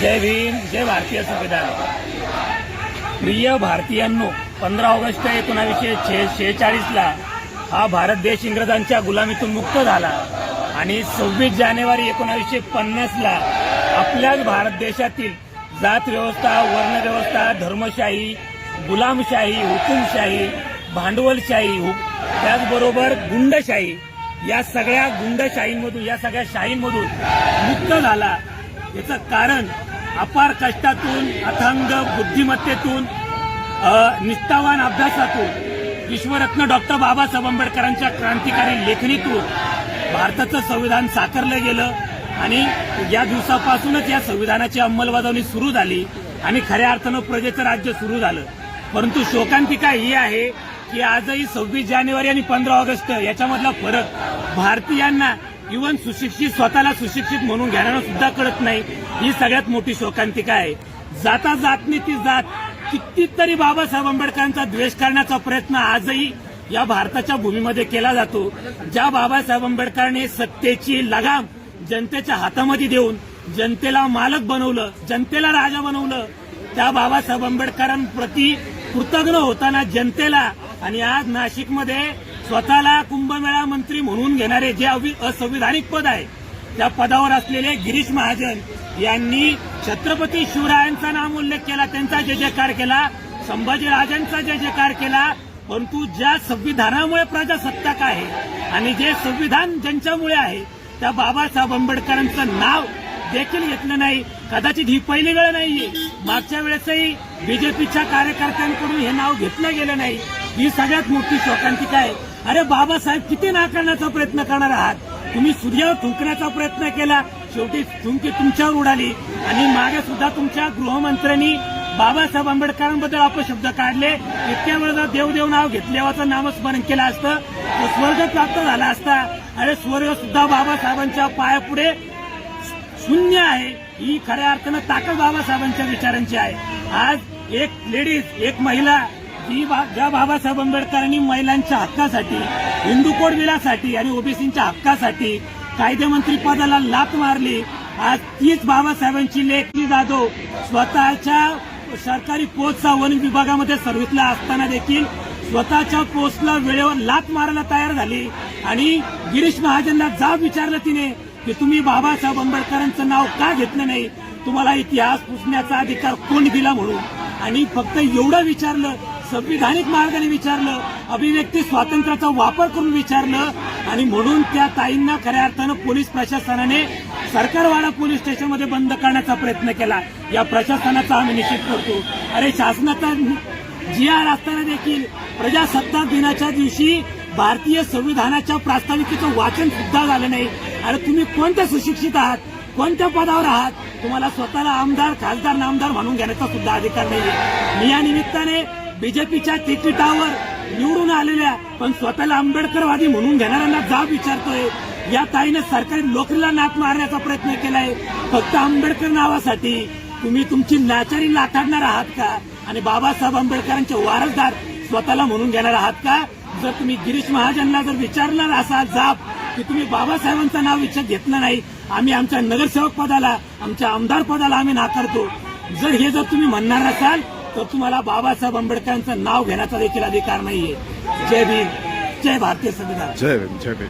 जय भीम, जय भारतीय संविधान. प्रिय भारतीयांनो, 15 ऑगस्ट 1946ला हा भारत देश इंग्रजांच्या गुलामीतून मुक्त झाला आणि 26 जानेवारी 1950ला आपल्याच भारत देशातील जात व्यवस्था, वर्ण व्यवस्था, धर्मशाही, गुलामशाही, हुकुमशाही, भांडवलशाही, त्याचबरोबर गुंडशाही या सगळ्या गुंडशाहींमधून, या सगळ्या शाहींमधून मुक्त झाला. याचं कारण अपार कष्टातून, अथांग बुद्धिमत्तेतून, निष्ठावान अभ्यासातून, विश्वरत्न डॉक्टर बाबासाहेब आंबेडकरांच्या क्रांतिकारी लेखणीतून भारताचं संविधान साकारलं गेलं आणि या दिवसापासूनच या संविधानाची अंमलबजावणी सुरू झाली आणि खऱ्या अर्थानं प्रजेचं राज्य सुरू झालं. परंतु शोकांतिका ही आहे की आजही 26 जानेवारी आणि 15 ऑगस्ट याच्यामधला फरक भारतीयांना, इव्हन सुशिक्षित, स्वतःला सुशिक्षित म्हणून घेणारा सुद्धा कळत नाही. ही सगळ्यात मोठी शोकांतिका आहे. जाता जातनी ती जात, कितीतरी बाबासाहेब आंबेडकरांचा द्वेष करण्याचा प्रयत्न आजही या भारताच्या भूमीमध्ये केला जातो. ज्या बाबासाहेब आंबेडकरांनी सत्तेची लगाम जनतेच्या हातामध्ये देऊन जनतेला मालक बनवलं, जनतेला राजा बनवलं, त्या बाबासाहेब आंबेडकरांप्रती कृतज्ञ होताना जनतेला आणि आज नाशिकमध्ये स्वतःला कुंभमेळा मंत्री म्हणून घेणारे जे असंविधानिक पद आहे, त्या पदावर असलेले गिरीश महाजन यांनी छत्रपती शिवरायांचा नाम उल्लेख केला, त्यांचा जय जयकार केला, संभाजीराजांचा जय जयकार केला. परंतु ज्या संविधानामुळे प्रजासत्ताक आहे आणि जे संविधान ज्यांच्यामुळे आहे त्या बाबासाहेब आंबेडकरांचं नाव देखील घेतलं नाही. कदाचित ही पहिली वेळ नाहीये, मागच्या वेळेसही बीजेपीच्या कार्यकर्त्यांकडून हे नाव घेतलं गेलं नाही. ही सगळ्यात मोठी शोकांतिका आहे. अरे बाबासाहेब किती नाकारण्याचा प्रयत्न करणार आहात तुम्ही? सूर्यावर थुंकण्याचा प्रयत्न केला, शेवटी थुंकी तुमच्यावर उडाली. आणि मागे सुद्धा तुमच्या गृहमंत्र्यांनी बाबासाहेब आंबेडकरांबद्दल अपशब्द काढले. इतक्या वेळ जर देवदेव नाव घेतल्याचं नामस्मरण केलं असतं तर स्वर्ग प्राप्त झाला असता. अरे स्वर्ग सुद्धा बाबासाहेबांच्या पायापुढे शून्य आहे. ही खऱ्या अर्थानं ताकद बाबासाहेबांच्या विचारांची आहे. आज एक लेडीज, एक महिला, ज्या बाबासाहेब आंबेडकरांनी महिलांच्या हक्कासाठी, हिंदू कोड बिलासाठी आणि ओबीसींच्या हक्कासाठी कायदेमंत्री पदाला लाथ मारली, आज तीच बाबासाहेबांची लेखी जाधव स्वतःच्या सरकारी पोस्टचा वन विभागामध्ये सर्व्हिसला असताना देखील स्वतःच्या पोस्टला वेळेवर लाथ मारायला तयार झाली. आणि गिरीश महाजनला जाब विचारलं तिने की तुम्ही बाबासाहेब आंबेडकरांचं नाव का घेतलं नाही, तुम्हाला इतिहास पुसण्याचा अधिकार कोण दिला म्हणून. आणि फक्त एवढं विचारलं, संविधानिक मार्गाने विचारलं, अभिव्यक्ती स्वातंत्र्याचा वापर करून विचारलं. आणि म्हणून त्या ताईंना खऱ्या अर्थानं पोलीस प्रशासनाने सरकारवाडा पोलीस स्टेशनमध्ये बंद करण्याचा प्रयत्न केला. या प्रशासनाचा आम्ही निषेध करतो. अरे शासनाचा GR असताना देखील प्रजासत्ताक दिनाच्या दिवशी भारतीय संविधानाच्या प्रास्ताविकेचं वाचन सुद्धा झालं नाही. अरे तुम्ही कोणत्या सुशिक्षित आहात, कोणत्या पदावर आहात? तुम्हाला स्वतःला आमदार, खासदार, नामदार म्हणून घेण्याचा सुद्धा अधिकार नाहीये. मी या निमित्ताने बीजेपीच्या तिकिटावर निवडून आलेल्या पण स्वतःला आंबेडकरवादी म्हणून घेणाऱ्यांना जाब विचारतोय. या ताईनं सरकारी नोकरीला नाक मारण्याचा प्रयत्न केलाय फक्त आंबेडकर नावासाठी. तुम्ही तुमची नाचारी लाथाडणार आहात का? आणि बाबासाहेब आंबेडकरांचे वारसदार स्वतःला म्हणून घेणार आहात का? जर तुम्ही गिरीश महाजनला जर विचारणार असाल जाब की तुम्ही बाबासाहेबांचं नाव विचार घेतलं नाही, आम्ही आमच्या नगरसेवक पदाला, आमच्या आमदार पदाला आम्ही नाकारतो, जर हे जर तुम्ही म्हणणार असाल तर तुम्हाला बाबासाहेब आंबेडकरांचं नाव घेण्याचा देखील अधिकार नाहीये. जय भीम, जय भारतीय संविधान. जय भीम, जय भीम.